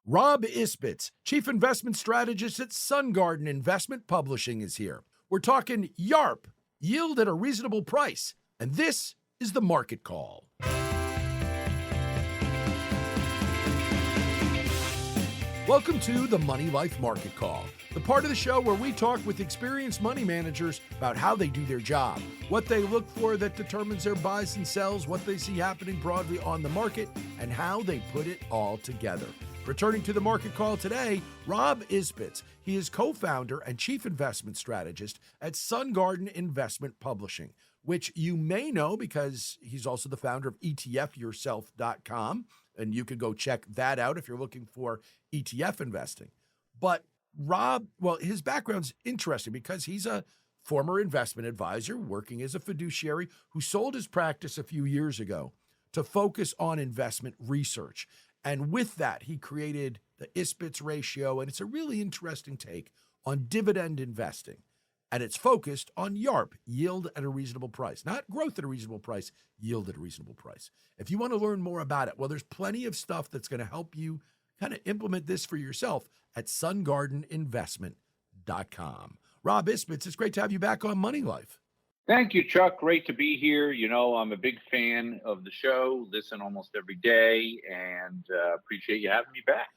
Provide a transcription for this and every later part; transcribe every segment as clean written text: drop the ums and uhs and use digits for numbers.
Rob Isbitts, Chief Investment Strategist at Sun Garden Investment Publishing, is here. We're talking YARP, yield at a reasonable price. And this is the Market Call. Welcome to the Money Life Market Call, the part of the show where we talk with experienced money managers about how they do their job, what they look for that determines their buys and sells, what they see happening broadly on the market, and how they put it all together. Returning to the Market Call today, Rob Isbitts. He is co-founder and chief investment strategist at Sun Garden Investment Publishing, which you may know because he's also the founder of ETFyourself.com, and you can go check that out if you're looking for ETF investing. But Rob, well, his background's interesting because he's a former investment advisor working as a fiduciary who sold his practice a few years ago to focus on investment research. And with that, he created the Isbitts ratio, and it's a really interesting take on dividend investing. And it's focused on YARP, yield at a reasonable price, not growth at a reasonable price, yield at a reasonable price. If you want to learn more about it, well, there's plenty of stuff that's going to help you kind of implement this for yourself at sungardeninvestment.com. Rob Isbitts, it's great to have you back on Money Life. Thank you, Chuck. Great to be here. You know, I'm a big fan of the show, listen almost every day, and appreciate you having me back.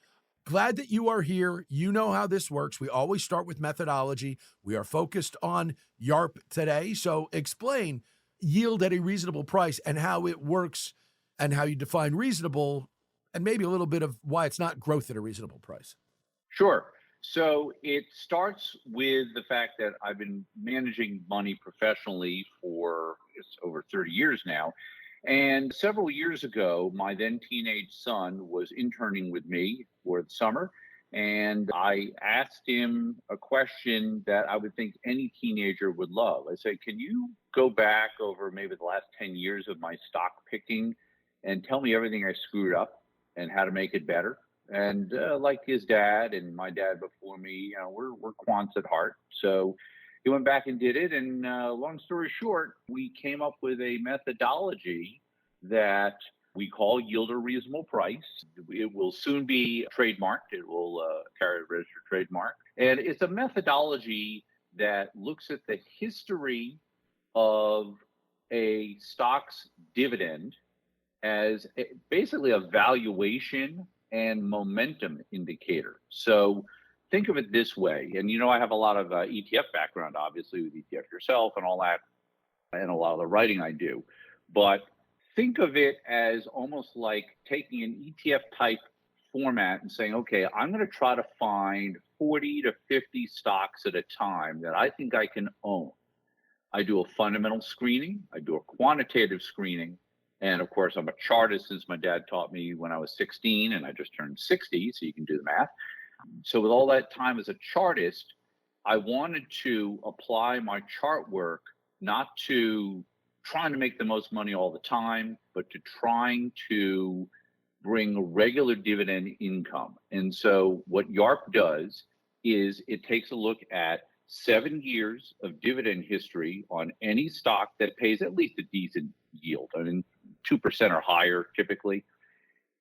Glad that you are here. You know how this works. We always start with methodology. We are focused on YARP today. So explain yield at a reasonable price and how it works and how you define reasonable, and maybe a little bit of why it's not growth at a reasonable price. Sure. So it starts with the fact that I've been managing money professionally for over 30 years now. And several years ago, my then teenage son was interning with me for the summer. And I asked him a question that I would think any teenager would love. I said, can you go back over maybe the last 10 years of my stock picking and tell me everything I screwed up and how to make it better? And like his dad and my dad before me, you know, we're quants at heart. So he went back and did it. And long story short, we came up with a methodology that we call yield or reasonable price. It will soon be trademarked. It will carry a registered trademark. And it's a methodology that looks at the history of a stock's dividend as basically a valuation and momentum indicator. So think of it this way. And, you know, I have a lot of ETF background, obviously, with ETF Yourself and all that, and a lot of the writing I do. But think of it as almost like taking an ETF type format and saying, okay, I'm going to try to find 40 to 50 stocks at a time that I think I can own. I do a fundamental screening. I do a quantitative screening. And of course, I'm a chartist since my dad taught me when I was 16 and I just turned 60, so you can do the math. So with all that time as a chartist, I wanted to apply my chart work not to trying to make the most money all the time, but to trying to bring regular dividend income. And so what YARP does is it takes a look at 7 years of dividend history on any stock that pays at least a decent yield. I mean, 2% or higher typically.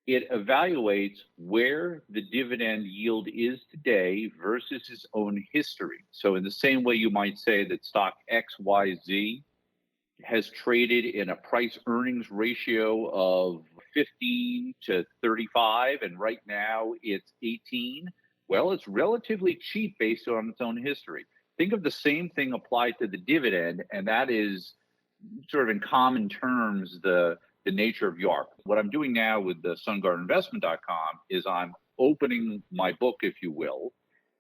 It evaluates where the dividend yield is today versus its own history. So in the same way you might say that stock XYZ has traded in a price earnings ratio of 15 to 35, and right now it's 18. Well, it's relatively cheap based on its own history. Think of the same thing applied to the dividend, and that is sort of in common terms, the nature of YARP. What I'm doing now with the sungardeninvestment.com is I'm opening my book, if you will.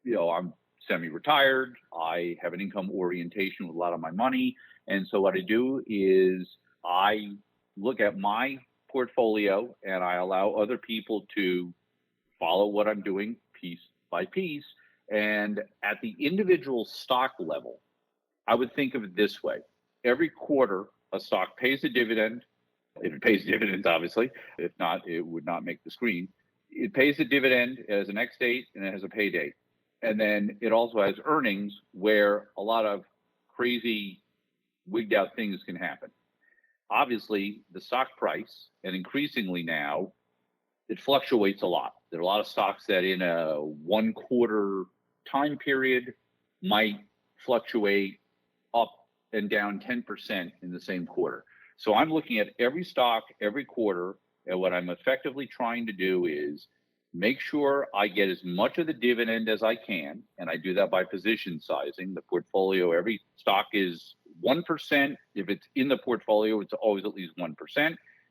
You know, I'm semi-retired. I have an income orientation with a lot of my money. And so what I do is I look at my portfolio and I allow other people to follow what I'm doing piece by piece. And at the individual stock level, I would think of it this way. Every quarter, a stock pays a dividend. If it pays dividends, obviously. If not, it would not make the screen. It pays a dividend, it has an X date, and it has a pay date. And then it also has earnings where a lot of crazy wigged out things can happen. Obviously, the stock price, and increasingly now, it fluctuates a lot. There are a lot of stocks that in a 1 quarter time period might fluctuate up and down 10% in the same quarter. So I'm looking at every stock every quarter, and what I'm effectively trying to do is make sure I get as much of the dividend as I can, and I do that by position sizing. The portfolio, every stock is 1%. If it's in the portfolio, it's always at least 1%,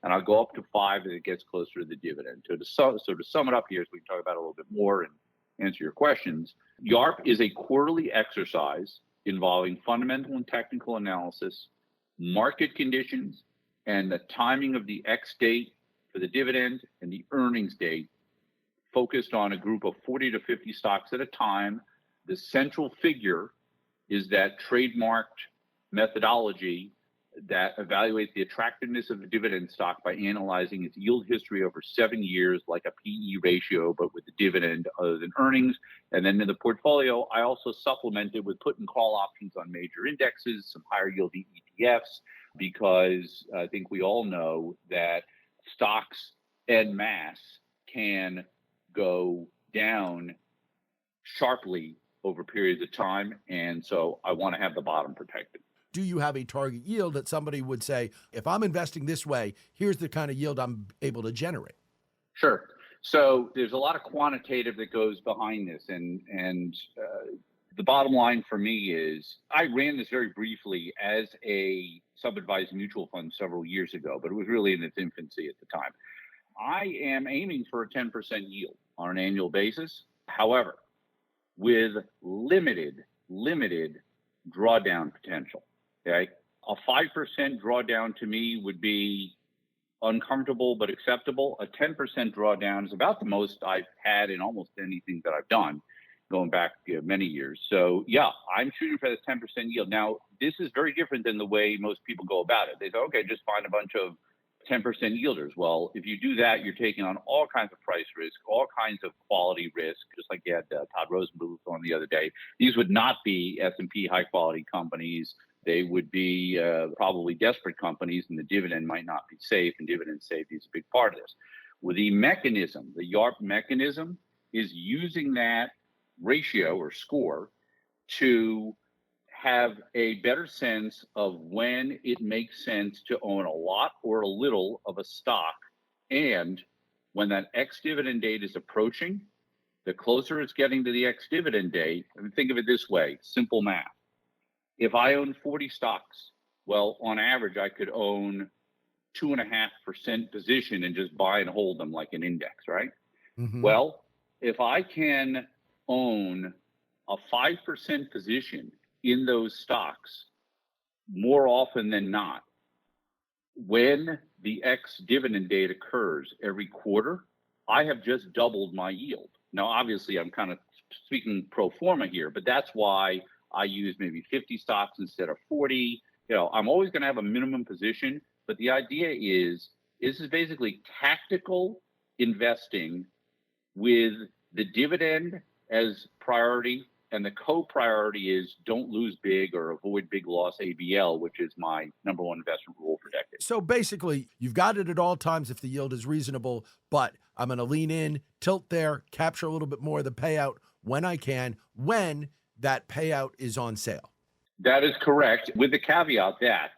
and I'll go up to 5 as it gets closer to the dividend. So to sum it up here, so we can talk about it a little bit more and answer your questions, YARP is a quarterly exercise involving fundamental and technical analysis, market conditions, and the timing of the X date for the dividend and the earnings date, focused on a group of 40 to 50 stocks at a time. The central figure is that trademarked methodology that evaluates the attractiveness of the dividend stock by analyzing its yield history over 7 years, like a PE ratio, but with the dividend other than earnings. And then in the portfolio, I also supplement it with put and call options on major indexes, some higher yielding ETFs, because I think we all know that stocks en masse can go down sharply over periods of time. And so I want to have the bottom protected. Do you have a target yield that somebody would say, if I'm investing this way, here's the kind of yield I'm able to generate? Sure. So there's a lot of quantitative that goes behind this. And the bottom line for me is I ran this very briefly as a sub-advised mutual fund several years ago, but it was really in its infancy at the time. I am aiming for a 10% yield on an annual basis. However, with limited drawdown potential. Okay, a 5% drawdown to me would be uncomfortable but acceptable. A 10% drawdown is about the most I've had in almost anything that I've done, going back many years. So yeah, I'm shooting for the 10% yield. Now, this is very different than the way most people go about it. They say, okay, just find a bunch of 10% yielders. Well, if you do that, you're taking on all kinds of price risk, all kinds of quality risk, just like you had Todd Rosenbluth on the other day. These would not be S&P high quality companies. They would be probably desperate companies, and the dividend might not be safe, and dividend safety is a big part of this. With the mechanism, the YARP mechanism is using that ratio or score to have a better sense of when it makes sense to own a lot or a little of a stock. And when that ex-dividend date is approaching, the closer it's getting to the ex-dividend date, I mean, think of it this way, simple math. If I own 40 stocks, well, on average, I could own 2.5% position and just buy and hold them like an index, right? Mm-hmm. Well, if I can own a 5% position in those stocks more often than not, when the ex-dividend date occurs every quarter, I have just doubled my yield. Now, obviously, I'm kind of speaking pro forma here, but that's why I use maybe 50 stocks instead of 40. You know, I'm always going to have a minimum position, but the idea is this is basically tactical investing with the dividend as priority, and the co-priority is don't lose big or avoid big loss ABL, which is my number one investment rule for decades. So basically, you've got it at all times if the yield is reasonable, but I'm going to lean in, tilt there, capture a little bit more of the payout when I can, when that payout is on sale. That is correct, with the caveat that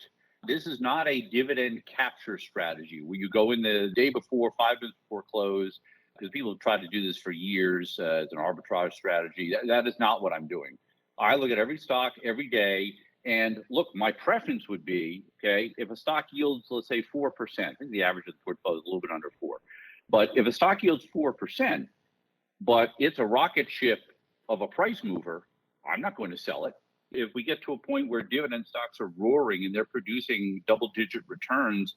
this is not a dividend capture strategy where you go in the day before, 5 minutes before close, because people have tried to do this for years as an arbitrage strategy. That is not what I'm doing. I look at every stock every day, and look, my preference would be, okay, if a stock yields, let's say 4%, I think the average of the portfolio is a little bit under 4, but if a stock yields 4%, but it's a rocket ship of a price mover, I'm not going to sell it. If we get to a point where dividend stocks are roaring and they're producing double-digit returns,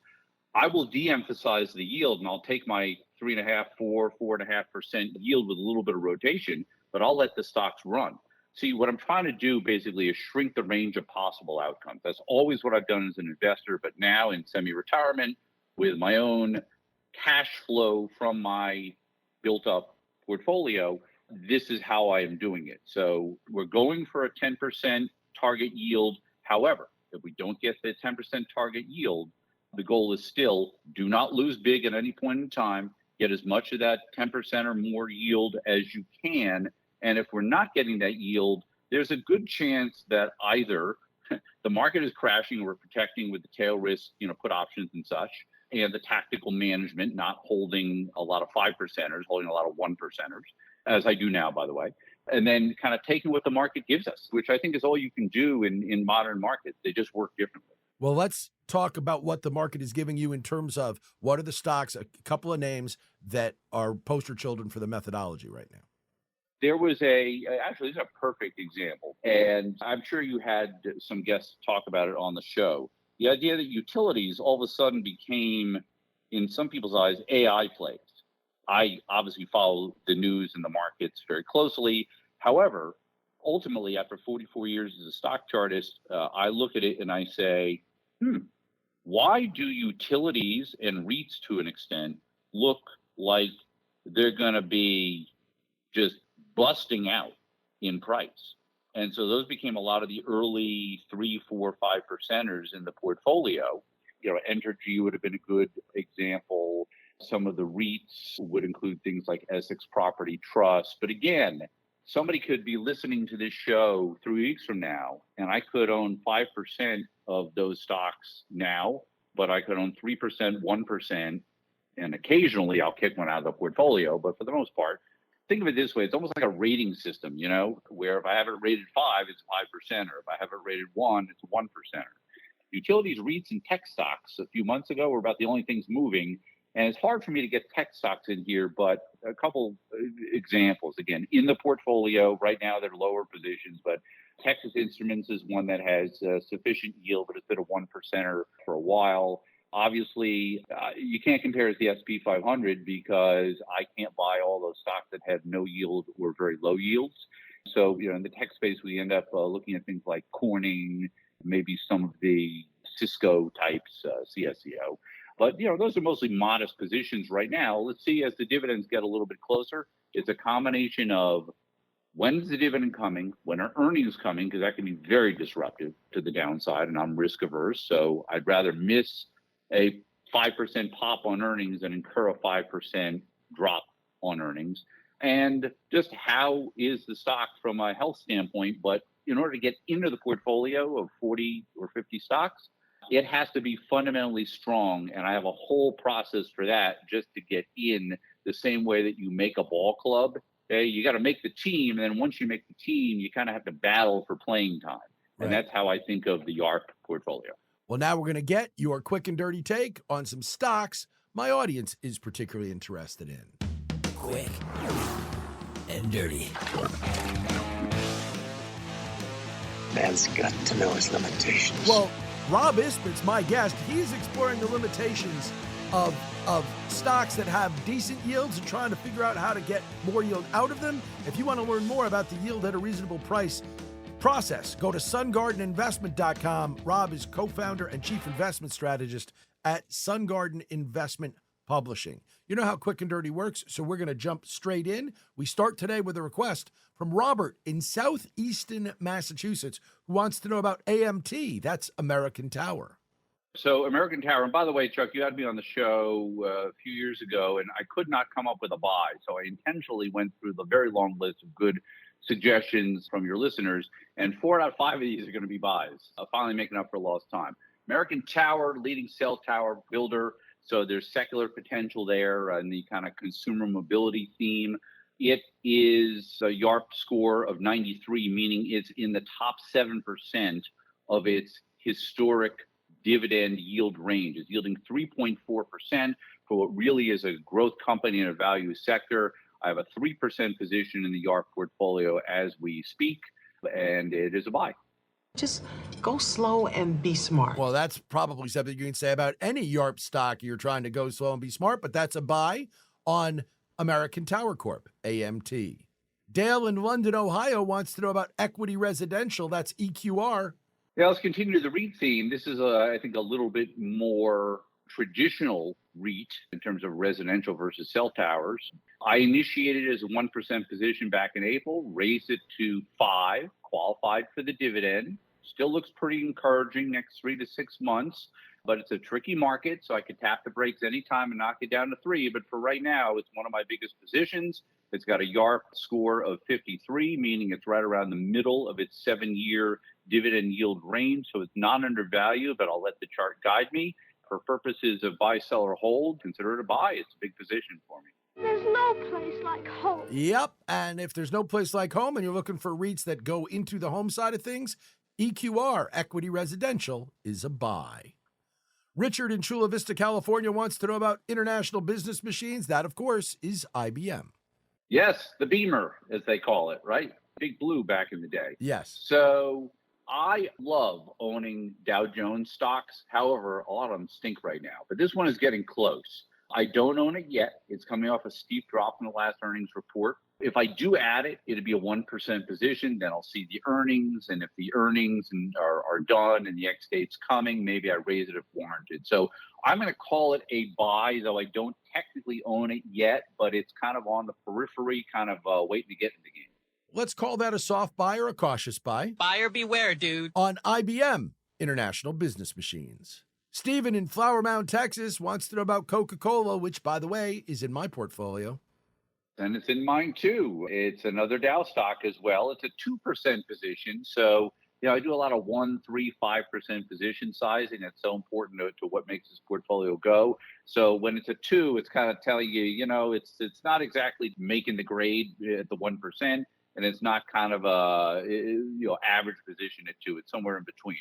I will de-emphasize the yield and I'll take my 3.5%, 4.5% yield with a little bit of rotation, but I'll let the stocks run. See, what I'm trying to do basically is shrink the range of possible outcomes. That's always what I've done as an investor, but now in semi-retirement with my own cash flow from my built-up portfolio, this is how I am doing it. So we're going for a 10% target yield. However, if we don't get the 10% target yield, the goal is still do not lose big at any point in time get as much of that 10% or more yield as you can. And if we're not getting that yield, there's a good chance that either the market is crashing, we're protecting with the tail risk, put options and such, and the tactical management, not holding a lot of 5%ers, holding a lot of 1%ers, as I do now, by the way, and then kind of taking what the market gives us, which I think is all you can do in modern markets. They just work differently. Well, let's talk about what the market is giving you in terms of what are the stocks, a couple of names that are poster children for the methodology right now. There was actually, this is a perfect example, and I'm sure you had some guests talk about it on the show. The idea that utilities all of a sudden became, in some people's eyes, AI plays. I obviously follow the news and the markets very closely. However, ultimately, after 44 years as a stock chartist, I look at it and I say, why do utilities and REITs to an extent look like they're going to be just busting out in price? And so those became a lot of the early 3, 4, 5%ers in the portfolio. Entergy would have been a good example. Some of the REITs would include things like Essex Property Trust. But again, somebody could be listening to this show 3 weeks from now, and I could own 5% of those stocks now, but I could own 3%, 1%, and occasionally I'll kick one out of the portfolio. But for the most part, think of it this way. It's almost like a rating system, where if I have it rated 5, it's 5%, or if I have it rated 1, it's 1%. Utilities, REITs, and tech stocks a few months ago were about the only things moving. And it's hard for me to get tech stocks in here, but a couple examples. Again, in the portfolio right now, they're lower positions, but Texas Instruments is one that has sufficient yield, but it's been a 1%er for a while. Obviously, you can't compare it to the SP 500 because I can't buy all those stocks that have no yield or very low yields. So, in the tech space, we end up looking at things like Corning, maybe some of the Cisco types, CSCO. But, those are mostly modest positions right now. Let's see as the dividends get a little bit closer. It's a combination of when's the dividend coming, when are earnings coming, because that can be very disruptive to the downside, and I'm risk averse. So I'd rather miss a 5% pop on earnings than incur a 5% drop on earnings. And just how is the stock from a health standpoint? But in order to get into the portfolio of 40 or 50 stocks, it has to be fundamentally strong. And I have a whole process for that just to get in, the same way that you make a ball club. Okay? You got to make the team. And then once you make the team, you kind of have to battle for playing time. Right. And that's how I think of the YARP portfolio. Well, now we're going to get your quick and dirty take on some stocks my audience is particularly interested in. Quick and dirty. Man's got to know his limitations. Well, Rob Isbitts, my guest, he's exploring the limitations of stocks that have decent yields and trying to figure out how to get more yield out of them. If you want to learn more about the yield at a reasonable price process, go to sungardeninvestment.com. Rob is co-founder and chief investment strategist at Sungarden Investment Publishing. You know how quick and dirty works, so we're going to jump straight in. We start today with a request from Robert in southeastern Massachusetts, who wants to know about AMT. That's American Tower. So American Tower, and by the way, Chuck, you had me on the show a few years ago, and I could not come up with a buy. So I intentionally went through the very long list of good suggestions from your listeners, and 4 out of 5 of these are going to be buys, finally making up for lost time. American Tower, leading cell tower builder. So there's secular potential there and the kind of consumer mobility theme. It is a YARP score of 93, meaning it's in the top 7% of its historic dividend yield range. It's yielding 3.4% for what really is a growth company in a value sector. I have a 3% position in the YARP portfolio as we speak, and it is a buy. Just go slow and be smart. Well, that's probably something you can say about any YARP stock. You're trying to go slow and be smart, but that's a buy on American Tower Corp, AMT. Dale in London, Ohio wants to know about Equity Residential. That's EQR. Yeah, let's continue the REIT theme. This is, I think, a little bit more traditional REIT in terms of residential versus cell towers. I initiated it as a 1% position back in April, raised it to 5, qualified for the dividend. Still looks pretty encouraging next 3 to 6 months. but it's a tricky market, so I could tap the brakes anytime and knock it down to 3. But for right now, it's one of my biggest positions. It's got a YARP score of 53, meaning it's right around the middle of its 7-year dividend yield range. So it's not undervalued, but I'll let the chart guide me. For purposes of buy, sell, or hold, consider it a buy. It's a big position for me. There's no place like home. Yep. And if there's no place like home and you're looking for REITs that go into the home side of things, EQR, Equity Residential, is a buy. Richard in Chula Vista, California wants to know about International Business Machines. That, of course, is IBM. Yes, the Beamer, as they call it, right? Big Blue back in the day. Yes. So I love owning Dow Jones stocks. However, a lot of them stink right now, but this one is getting close. I don't own it yet. It's coming off a steep drop in the last earnings report. If I do add it, it'd be a 1% position. Then I'll see the earnings. And if the earnings are done and the X date's coming, maybe I raise it if warranted. So I'm going to call it a buy, though I don't technically own it yet, but it's kind of on the periphery, kind of waiting to get in the game. Let's call that a soft buy or a cautious buy. Buyer beware, dude. On IBM, International Business Machines. Stephen in Flower Mound, Texas wants to know about Coca-Cola, which, by the way, is in my portfolio. And it's in mine too. It's another Dow stock as well. It's a 2% position. So, I do a lot of 1%, 3%, 5% position sizing. That's so important to what makes this portfolio go. So when it's a 2, it's kind of telling you, it's not exactly making the grade at the 1%, and it's not kind of a average position at 2. It's somewhere in between.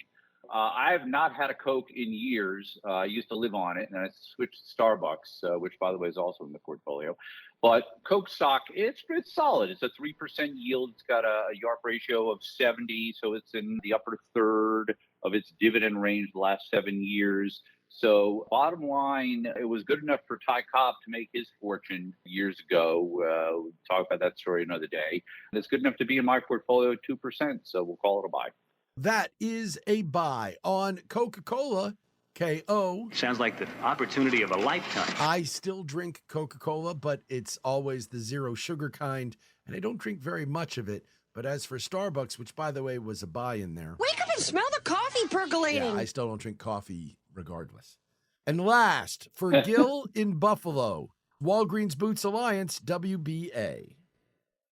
I have not had a Coke in years. I used to live on it, and I switched to Starbucks, which, by the way, is also in the portfolio. But Coke stock, it's solid. It's a 3% yield. It's got a YARP ratio of 70, so it's in the upper third of its dividend range the last 7 years. So bottom line, it was good enough for Ty Cobb to make his fortune years ago. We'll talk about that story another day. And it's good enough to be in my portfolio at 2%, so we'll call it a buy. That is a buy. On Coca-Cola, KO. Sounds like the opportunity of a lifetime. I still drink Coca-Cola, but it's always the zero sugar kind, and I don't drink very much of it. But as for Starbucks, which, by the way, was a buy in there. Wake up and smell the coffee percolating. Yeah, I still don't drink coffee regardless. And last, for Gil in Buffalo, Walgreens Boots Alliance, WBA.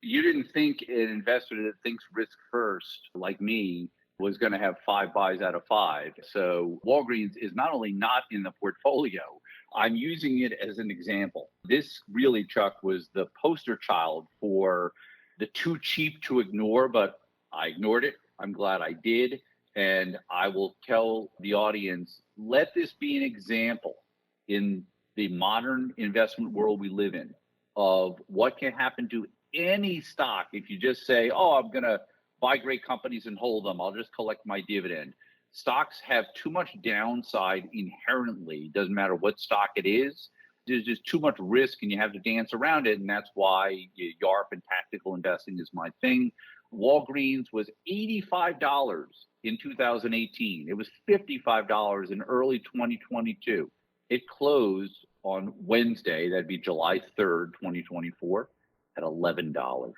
You didn't think an investor that thinks risk first, like me, was going to have 5 buys out of 5. So Walgreens is not only not in the portfolio, I'm using it as an example. This really, Chuck, was the poster child for the too cheap to ignore, but I ignored it. I'm glad I did. And I will tell the audience, let this be an example in the modern investment world we live in of what can happen to any stock if you just say, I'm going to buy great companies and hold them. I'll just collect my dividend. Stocks have too much downside inherently. Doesn't matter what stock it is. There's just too much risk and you have to dance around it. And that's why YARP and tactical investing is my thing. Walgreens was $85 in 2018. It was $55 in early 2022. It closed on Wednesday, that'd be July 3rd, 2024, at $11.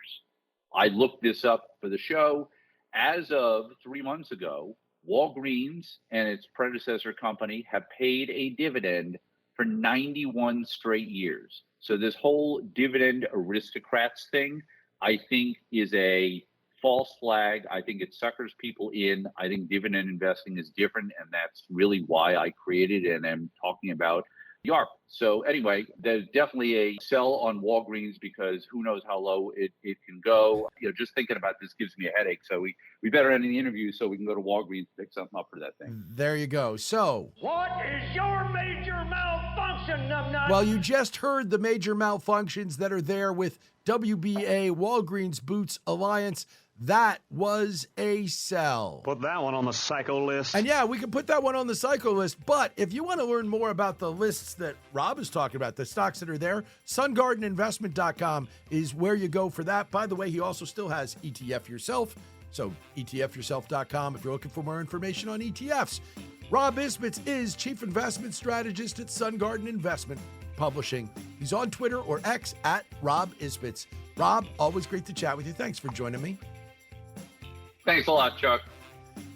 I looked this up for the show. As of 3 months ago, Walgreens and its predecessor company have paid a dividend for 91 straight years. So this whole dividend aristocrats thing, I think, is a false flag. I think it suckers people in. I think dividend investing is different, and that's really why I created it and am talking about YARP. So anyway, there's definitely a sell on Walgreens because who knows how low it can go. Just thinking about this gives me a headache. So we better end the interview so we can go to Walgreens to pick something up for that thing. There you go. So what is your major malfunction, numbnut? Well, you just heard the major malfunctions that are there with WBA, Walgreens Boots Alliance. That was a sell. Put that one on the psycho list. And yeah, we can put that one on the psycho list. But if you want to learn more about the lists that Rob is talking about, the stocks that are there, sungardeninvestment.com is where you go for that. By the way, he also still has ETF Yourself. So etfyourself.com if you're looking for more information on ETFs. Rob Isbitts is Chief Investment Strategist at Sun Garden Investment Publishing. He's on Twitter or X at Rob Isbitts. Rob, always great to chat with you. Thanks for joining me. Thanks a lot, Chuck.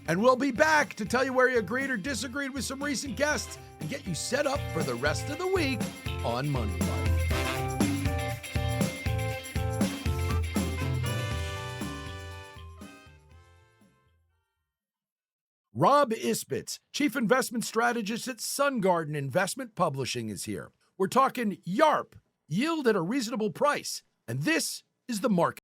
And we'll be back to tell you where you agreed or disagreed with some recent guests and get you set up for the rest of the week on Money Life. Rob Isbitts, Chief Investment Strategist at Sun Garden Investment Publishing, is here. We're talking YARP, yield at a reasonable price. And this is the market.